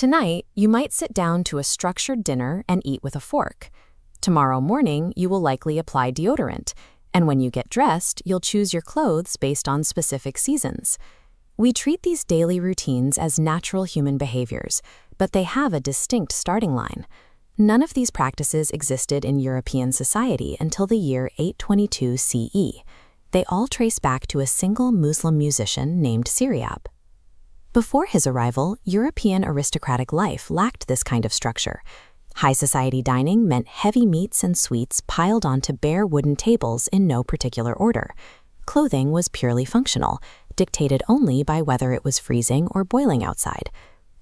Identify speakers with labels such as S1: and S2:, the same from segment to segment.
S1: Tonight, you might sit down to a structured dinner and eat with a fork. Tomorrow morning, you will likely apply deodorant, and when you get dressed, you'll choose your clothes based on specific seasons. We treat these daily routines as natural human behaviors, but they have a distinct starting line. None of these practices existed in European society until the year 822 CE. They all trace back to a single Muslim musician named Ziryab. Before his arrival, European aristocratic life lacked this kind of structure. High society dining meant heavy meats and sweets piled onto bare wooden tables in no particular order. Clothing was purely functional, dictated only by whether it was freezing or boiling outside.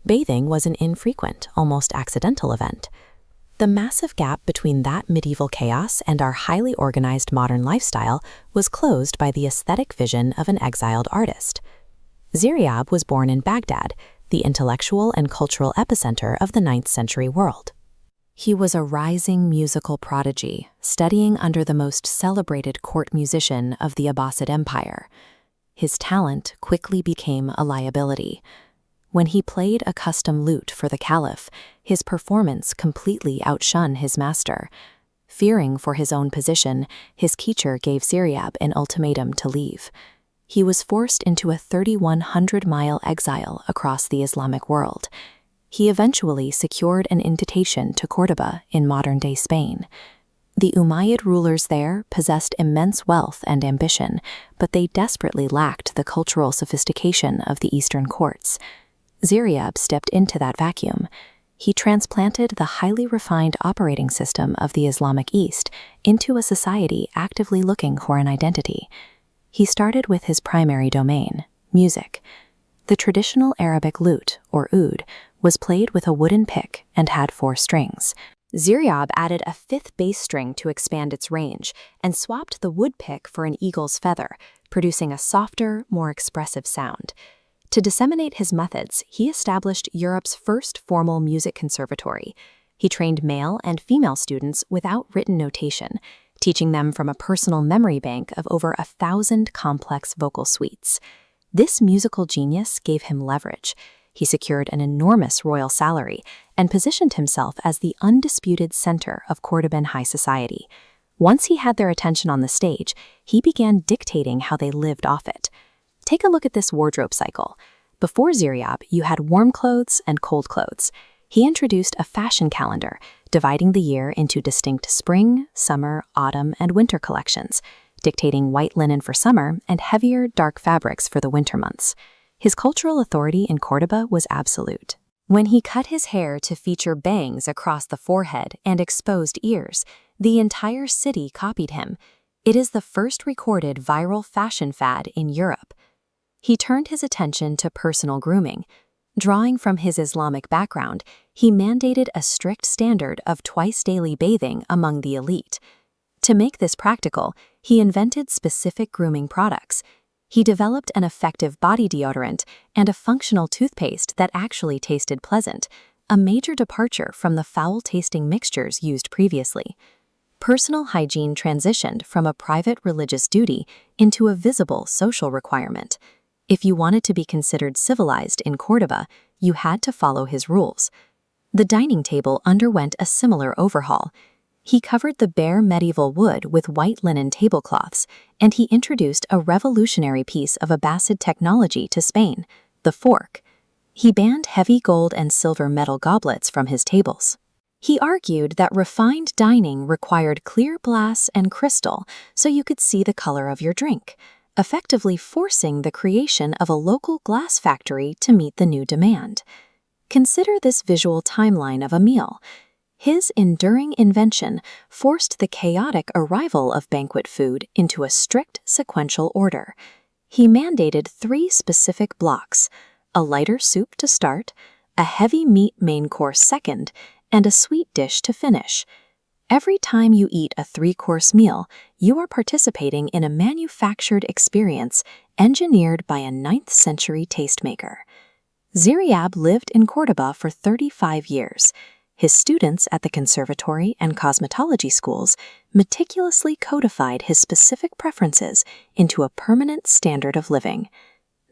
S1: Bathing was an infrequent, almost accidental event. The massive gap between that medieval chaos and our highly organized modern lifestyle was closed by the aesthetic vision of an exiled artist. Ziryab was born in Baghdad, the intellectual and cultural epicenter of the 9th century world. He was a rising musical prodigy, studying under the most celebrated court musician of the Abbasid Empire. His talent quickly became a liability. When he played a custom lute for the caliph, his performance completely outshone his master. Fearing for his own position, his teacher gave Ziryab an ultimatum to leave. He was forced into a 3,100-mile exile across the Islamic world. He eventually secured an invitation to Córdoba in modern-day Spain. The Umayyad rulers there possessed immense wealth and ambition, but they desperately lacked the cultural sophistication of the Eastern courts. Ziryab stepped into that vacuum. He transplanted the highly refined operating system of the Islamic East into a society actively looking for an identity. He started with his primary domain, music. The traditional Arabic lute, or oud, was played with a wooden pick and had 4 strings. Ziryab added a 5th bass string to expand its range and swapped the wood pick for an eagle's feather, producing a softer, more expressive sound. To disseminate his methods, he established Europe's first formal music conservatory. He trained male and female students without written notation, teaching them from a personal memory bank of over 1,000 complex vocal suites. This musical genius gave him leverage. He secured an enormous royal salary and positioned himself as the undisputed center of Cordoban high society. Once he had their attention on the stage, he began dictating how they lived off it. Take a look at this wardrobe cycle. Before Ziryab, you had warm clothes and cold clothes. He introduced a fashion calendar, dividing the year into distinct spring, summer, autumn, and winter collections, dictating white linen for summer and heavier, dark fabrics for the winter months. His cultural authority in Córdoba was absolute. When he cut his hair to feature bangs across the forehead and exposed ears, the entire city copied him. It is the first recorded viral fashion fad in Europe. He turned his attention to personal grooming. Drawing from his Islamic background, he mandated a strict standard of twice-daily bathing among the elite. To make this practical, he invented specific grooming products. He developed an effective body deodorant and a functional toothpaste that actually tasted pleasant, a major departure from the foul-tasting mixtures used previously. Personal hygiene transitioned from a private religious duty into a visible social requirement. If you wanted to be considered civilized in Córdoba, you had to follow his rules. The dining table underwent a similar overhaul. He covered the bare medieval wood with white linen tablecloths, and he introduced a revolutionary piece of Abbasid technology to Spain, the fork. He banned heavy gold and silver metal goblets from his tables. He argued that refined dining required clear glass and crystal so you could see the color of your drink, effectively forcing the creation of a local glass factory to meet the new demand. Consider this visual timeline of a meal. His enduring invention forced the chaotic arrival of banquet food into a strict sequential order. He mandated 3 specific blocks: a lighter soup to start, a heavy meat main course second, and a sweet dish to finish. Every time you eat a 3-course meal, you are participating in a manufactured experience engineered by a 9th century tastemaker. Ziryab lived in Córdoba for 35 years. His students at the conservatory and cosmetology schools meticulously codified his specific preferences into a permanent standard of living.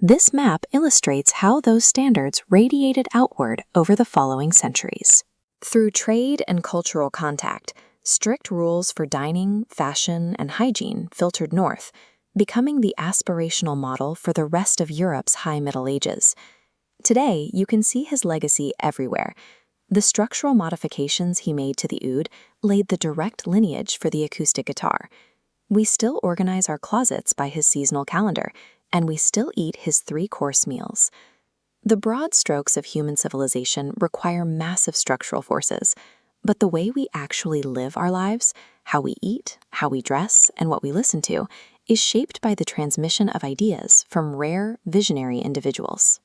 S1: This map illustrates how those standards radiated outward over the following centuries. Through trade and cultural contact, strict rules for dining, fashion, and hygiene filtered north, becoming the aspirational model for the rest of Europe's High Middle Ages. Today, you can see his legacy everywhere. The structural modifications he made to the oud laid the direct lineage for the acoustic guitar. We still organize our closets by his seasonal calendar, and we still eat his 3-course meals. The broad strokes of human civilization require massive structural forces, but the way we actually live our lives, how we eat, how we dress, and what we listen to, is shaped by the transmission of ideas from rare, visionary individuals.